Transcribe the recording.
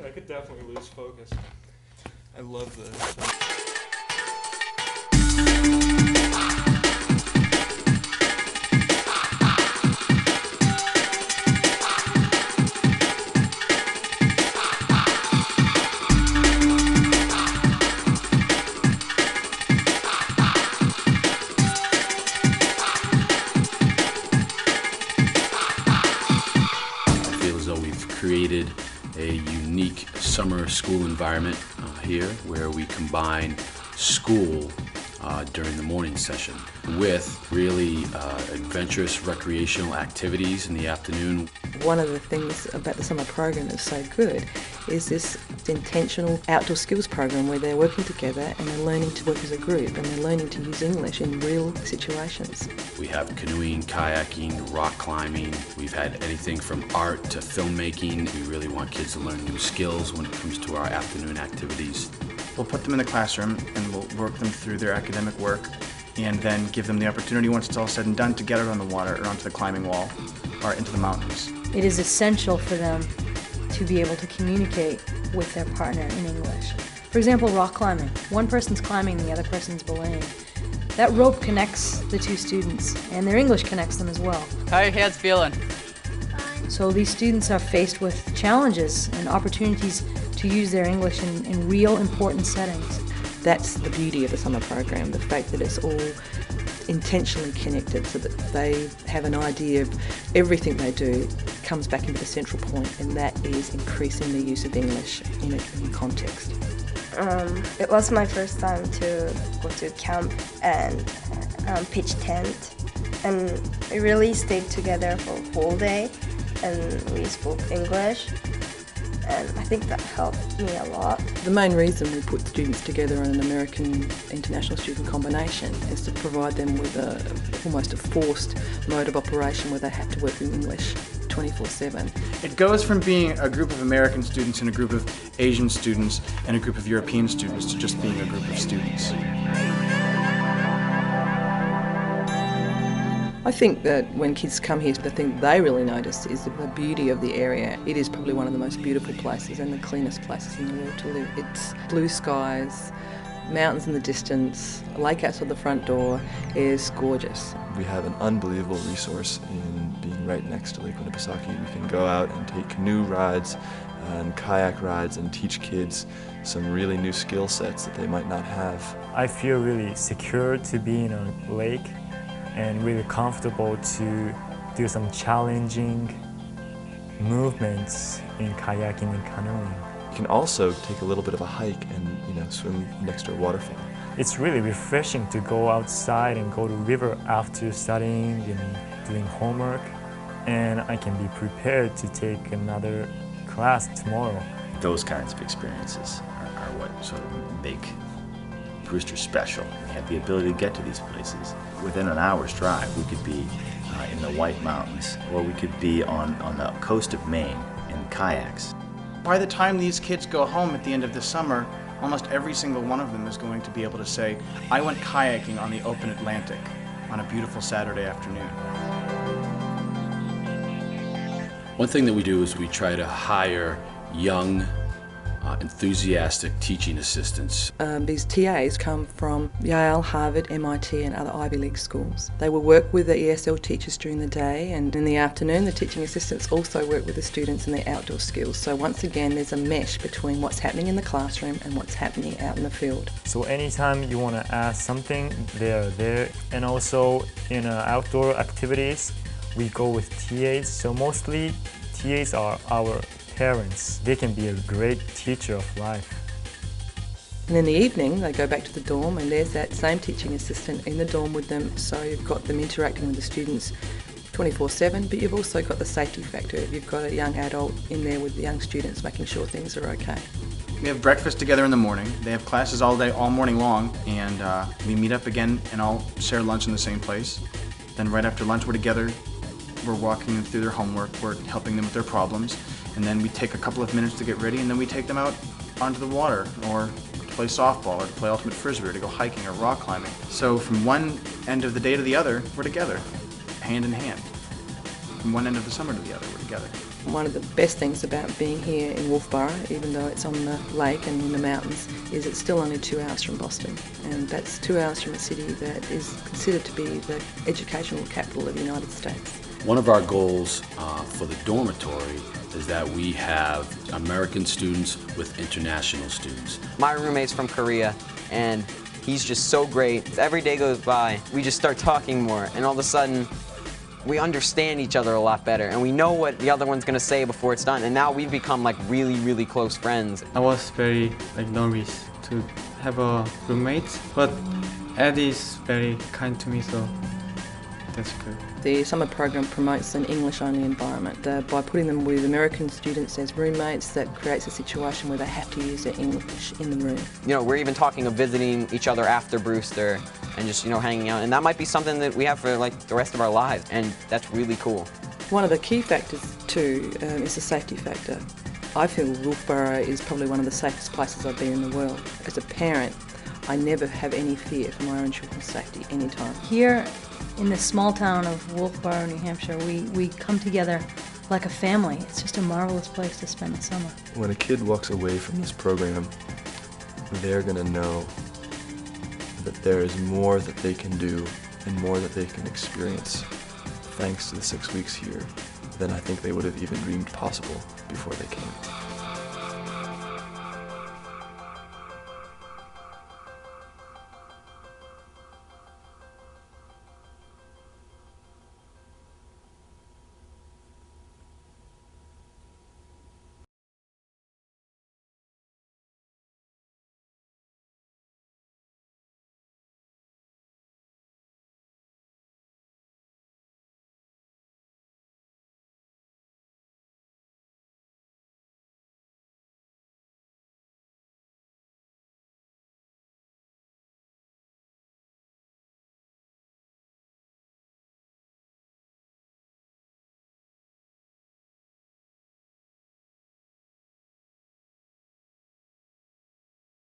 I could definitely lose focus. I love this. I feel as though we've created a unique summer school environment here where we combine school during the morning session with really adventurous recreational activities in the afternoon. One of the things about the summer program that's so good is this intentional outdoor skills program where they're working together and they're learning to work as a group and they're learning to use English in real situations. We have canoeing, kayaking, rock climbing. We've had anything from art to filmmaking. We really want kids to learn new skills when it comes to our afternoon activities. We'll put them in the classroom and we'll work them through their academic work and then give them the opportunity, once it's all said and done, to get out on the water or onto the climbing wall or into the mountains. It is essential for them to be able to communicate with their partner in English. For example, rock climbing. One person's climbing, the other person's belaying. That rope connects the two students, and their English connects them as well. How are your hands feeling? So these students are faced with challenges and opportunities to use their English in real important settings. That's the beauty of the summer program, the fact that it's all intentionally connected so that they have an idea of everything they do comes back into the central point, and that is increasing the use of English in a context. It was my first time to go to camp and pitch tent, and we really stayed together for a whole day and we spoke English, and I think that helped me a lot. The main reason we put students together in an American international student combination is to provide them with almost a forced mode of operation where they have to work in English 24/7. It goes from being a group of American students and a group of Asian students and a group of European students to just being a group of students. I think that when kids come here, the thing they really notice is the beauty of the area. It is probably one of the most beautiful places and the cleanest places in the world to live. It's blue skies, mountains in the distance, a lake outside the front door. Is gorgeous. We have an unbelievable resource in being right next to Lake Winnipesaukee. We can go out and take canoe rides and kayak rides and teach kids some really new skill sets that they might not have. I feel really secure to be in a lake and really comfortable to do some challenging movements in kayaking and canoeing. You can also take a little bit of a hike and swim next to a waterfall. It's really refreshing to go outside and go to the river after studying and doing homework, and I can be prepared to take another class tomorrow. Those kinds of experiences are what sort of make Brewster special. We have the ability to get to these places. Within an hour's drive, we could be in the White Mountains, or we could be on the coast of Maine in kayaks. By the time these kids go home at the end of the summer, almost every single one of them is going to be able to say, I went kayaking on the open Atlantic on a beautiful Saturday afternoon. One thing that we do is we try to hire young, enthusiastic teaching assistants. These TAs come from Yale, Harvard, MIT and other Ivy League schools. They will work with the ESL teachers during the day, and in the afternoon the teaching assistants also work with the students in their outdoor skills. So once again there's a mesh between what's happening in the classroom and what's happening out in the field. So anytime you want to ask something, they're there. And also in outdoor activities, we go with TAs. So mostly TAs are our parents. They can be a great teacher of life. And in the evening they go back to the dorm and there's that same teaching assistant in the dorm with them, so you've got them interacting with the students 24/7, but you've also got the safety factor. You've got a young adult in there with the young students making sure things are okay. We have breakfast together in the morning. They have classes all day, all morning long, and we meet up again and all share lunch in the same place. Then right after lunch we're together, we're walking them through their homework, we're helping them with their problems, and then we take a couple of minutes to get ready, and then we take them out onto the water, or to play softball, or to play ultimate frisbee, or to go hiking or rock climbing. So from one end of the day to the other, we're together, hand in hand. From one end of the summer to the other, we're together. One of the best things about being here in Wolfboro, even though it's on the lake and in the mountains, is it's still only 2 hours from Boston. And that's 2 hours from a city that is considered to be the educational capital of the United States. One of our goals for the dormitory is that we have American students with international students. My roommate's from Korea, and he's just so great. Every day goes by, we just start talking more, and all of a sudden, we understand each other a lot better, and we know what the other one's gonna say before it's done, and now we've become like really, really close friends. I was very nervous to have a roommate, but Ed is very kind to me, so that's good. The summer program promotes an English-only environment. By putting them with American students as roommates, that creates a situation where they have to use their English in the room. You know, we're even talking of visiting each other after Brewster and just, hanging out. And that might be something that we have for like the rest of our lives, and that's really cool. One of the key factors too is the safety factor. I feel Wolfboro is probably one of the safest places I've been in the world. As a parent, I never have any fear for my own children's safety anytime. Here in the small town of Wolfboro, New Hampshire, we come together like a family. It's just a marvelous place to spend the summer. When a kid walks away from this program, they're going to know that there is more that they can do and more that they can experience thanks to the 6 weeks here than I think they would have even dreamed possible before they came.